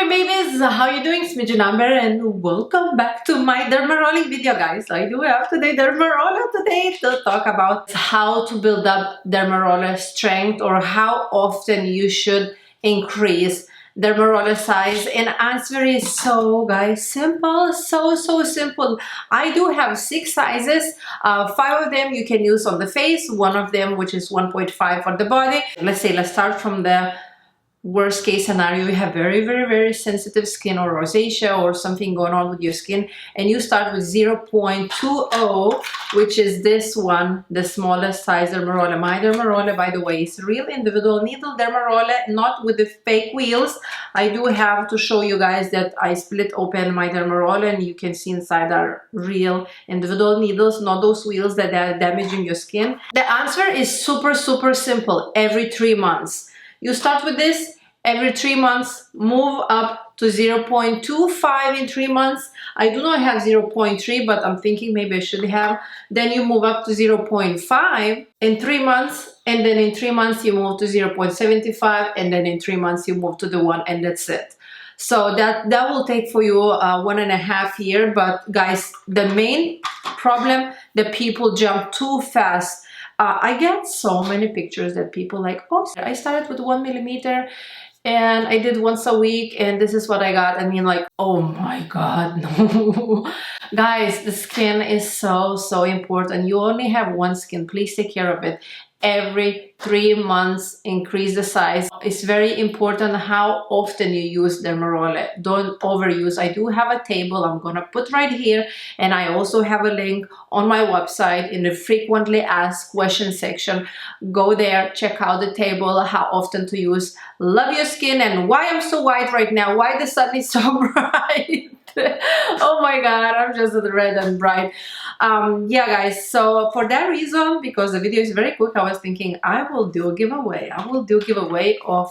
furry babies, how you doing? Smidgen Amber, and welcome back to my dermarolling video, guys. I do have today dermaroller today to talk about how to build up dermaroller strength, or how often you should increase dermaroller size. And answer is so, guys, simple, so simple. I do have 6 sizes. 5 of them you can use on the face, 1 of them, which is 1.5 for the body. Let's start from the worst case scenario. You have very sensitive skin, or rosacea, or something going on with your skin, and you start with 0.20, which is this one, the smallest size dermaroller. My dermaroller, by the way, is real individual needle dermaroller, not with the fake wheels. I do have to show you guys that I split open my dermaroller, and you can see inside are real individual needles, not those wheels that are damaging your skin. The answer is super simple. Every 3 months. You start with this, every 3 months, move up to 0.25 in 3 months. I do not have 0.3, but I'm thinking maybe I should have. Then you move up to 0.5 in 3 months, and then in 3 months you move to 0.75, and then in 3 months you move to the 1, and that's it. So that will take for you 1.5 years. But guys, the main problem, the people jump too fast. I get so many pictures that people like, oh, I started with 1 millimeter and I did once a week and this is what I got. I mean, like, oh my God, no. Guys, the skin is so important. You only have one skin. Please take care of it. Every 3 months, increase the size. It's very important how often you use dermaroller. Don't overuse. I do have a table I'm gonna put right here, and I also have a link on my website in the frequently asked questions section. Go there, check out the table, how often to use. Love your skin. And why I'm so white right now, why the sun is so bright. Oh my God, I'm just red and bright. Yeah, guys, so for that reason, because the video is very quick, I was thinking I will do a giveaway. I will do a giveaway of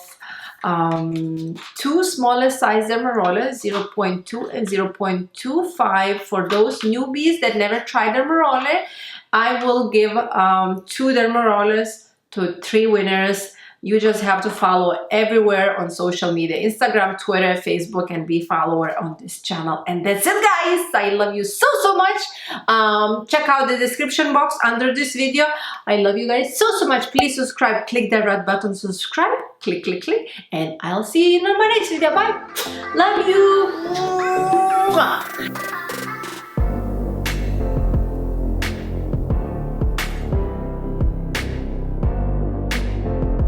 2 smallest size dermarollers, 0.2 and 0.25, for those newbies that never tried dermaroller. I will give 2 dermarollers to 3 winners. You just have to follow everywhere on social media, Instagram, Twitter, Facebook, and be follower on this channel. And that's it, guys. I love you so much. Check out the description box under this video. I love you guys so much. Please subscribe. Click that red button, subscribe. Click. And I'll see you in my next video. Bye. Love you.